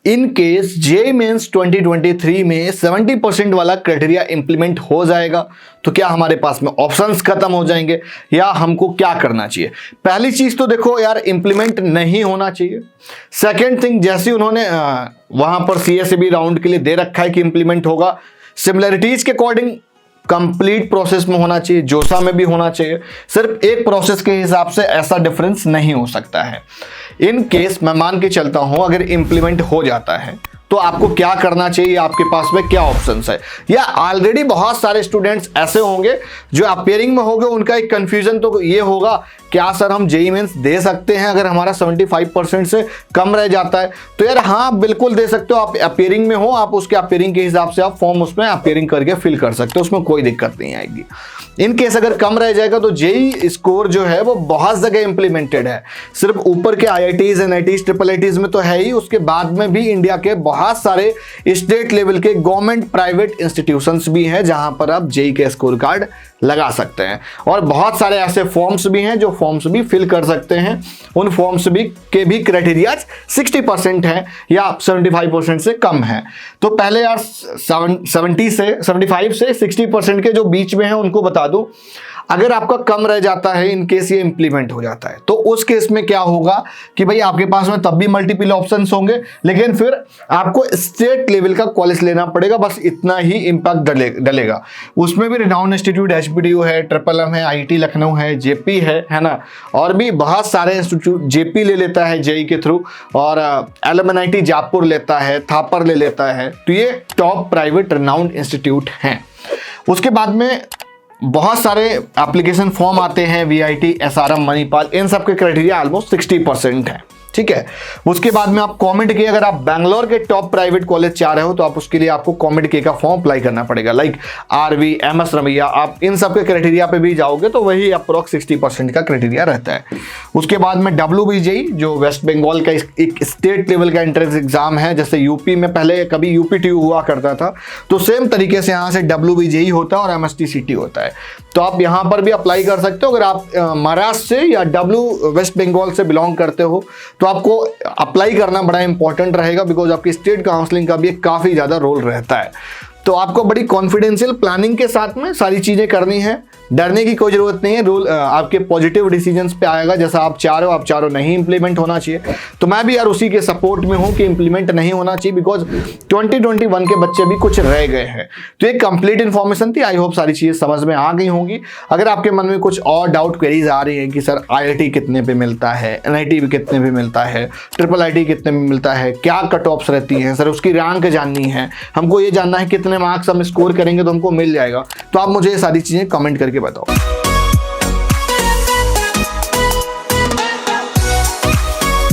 In case JEE mains 2023 में 70% वाला criteria implement हो जाएगा तो क्या हमारे पास में ऑप्शंस खत्म हो जाएंगे या हमको क्या करना चाहिए? पहली चीज तो देखो यार, इंप्लीमेंट नहीं होना चाहिए। सेकेंड थिंग, जैसे उन्होंने वहां पर सीएसईबी राउंड के लिए दे रखा है कि इंप्लीमेंट होगा, सिमिलरिटीज के अकॉर्डिंग कंप्लीट प्रोसेस में होना चाहिए, जोसा में भी होना चाहिए। सिर्फ एक प्रोसेस के हिसाब से ऐसा डिफरेंस नहीं हो सकता है। इन केस मैं मान के चलता हूं अगर इंप्लीमेंट हो जाता है तो आपको क्या करना चाहिए, आपके पास में क्या ऑप्शंस है? या ऑलरेडी बहुत सारे स्टूडेंट्स ऐसे होंगे जो अपियरिंग में होंगे, उनका एक कंफ्यूजन तो ये होगा, क्या सर हम जेईई मेंस दे सकते हैं अगर हमारा 75% से कम रह जाता है? तो यार हाँ, बिल्कुल दे सकते हो। आप अपियरिंग में हो, आप उसके अपियरिंग के हिसाब से आप फॉर्म उसमें अपियरिंग करके फिल कर सकते हो, उसमें कोई दिक्कत नहीं आएगी। इन केस अगर कम रह जाएगा तो जेईई स्कोर जो है वो बहुत जगह इंप्लीमेंटेड है, सिर्फ ऊपर के आईआईटीज, एनआईटीज, ट्रिपल आईटीज में तो है ही, उसके बाद में भी इंडिया के बहुत सारे स्टेट लेवल के गवर्नमेंट प्राइवेट इंस्टीट्यूशंस भी हैं जहां पर आप जेईई के स्कोर कार्ड लगा सकते हैं। और बहुत सारे ऐसे फॉर्म्स भी हैं जो फॉर्म्स भी फिल कर सकते हैं, उन फॉर्म्स भी के भी क्राइटेरिया 60% है या 75% से कम है। तो पहले यार 75 से 60% के जो बीच में है उनको बता दूं, अगर आपका कम रह जाता है, इन केस ये इंप्लीमेंट हो जाता है, तो उस केस में क्या होगा कि भाई आपके पास में तब भी मल्टीपल ऑप्शंस होंगे, लेकिन फिर आपको स्टेट लेवल का कॉलेज लेना पड़ेगा, बस इतना ही इम्पैक्ट डलेगा। उसमें भी रिनाउंड इंस्टीट्यूट एचबीडीयू है, ट्रिपल एम है, आईआईटी लखनऊ है, जेपी है ना, और भी बहुत सारे इंस्टीट्यूट, जेपी ले लेता है जेईई के थ्रू, और एलएमएनआईटी जयपुर लेता है, थापर ले लेता है। तो ये टॉप प्राइवेट रिनाउंड इंस्टीट्यूट हैं। उसके बाद में बहुत सारे एप्लीकेशन फॉर्म आते हैं, वीआईटी, एसआरएम, मणिपाल, इन सब के क्राइटेरिया ऑलमोस्ट 60% है, ठीक है। उसके बाद में आप कमेंट किए, अगर आप बैंगलोर के टॉप प्राइवेट कॉलेज चाह रहे हो तो आप उसके लिए आपको कमेंट के का फॉर्म अप्लाई करना पड़ेगा, लाइक आरवी, एमएस रमैया, आप इन सब के क्राइटेरिया पे भी जाओगे तो वही अप्रोक्स 60% का क्राइटेरिया रहता है। उसके बाद में WBJEE जो वेस्ट बंगाल का एक स्टेट लेवल का एंट्रेंस एग्जाम है, जैसे यूपी में पहले कभी यूपीटीयू हुआ करता था, तो सेम तरीके से यहाँ से WBJEE होता है और MSTCT होता है। तो आप यहाँ पर भी अप्लाई कर सकते हो। अगर आप महाराष्ट्र से या वेस्ट बंगाल से बिलोंग करते हो तो आपको अप्लाई करना बड़ा इंपॉर्टेंट रहेगा, बिकॉज आपकी स्टेट काउंसलिंग का भी काफ़ी ज़्यादा रोल रहता है। तो आपको बड़ी कॉन्फिडेंशियल प्लानिंग के साथ में सारी चीज़ें करनी है, डरने की कोई ज़रूरत नहीं है। रूल आपके पॉजिटिव डिसीजंस पे आएगा, जैसा आप चाह रहे हो, आप चाह रहे हो नहीं इंप्लीमेंट होना चाहिए, तो मैं भी यार उसी के सपोर्ट में हूँ कि इंप्लीमेंट नहीं होना चाहिए, बिकॉज 2021 के बच्चे भी कुछ रह गए हैं। तो ये कंप्लीट इन्फॉर्मेशन थी, आई होप सारी चीज़ें समझ में आ गई होंगी। अगर आपके मन में कुछ और डाउट क्वेरीज आ रही है कि सर IIT कितने पे मिलता है, NIT भी कितने पे मिलता है, ट्रिपल IT कितने में मिलता है, क्या कट ऑफ्स रहती हैं, सर उसकी रैंक जाननी है, हमको ये जानना है कितने मार्क्स हम स्कोर करेंगे तो हमको मिल जाएगा, तो आप मुझे ये सारी चीज़ें कमेंट करके बताओ।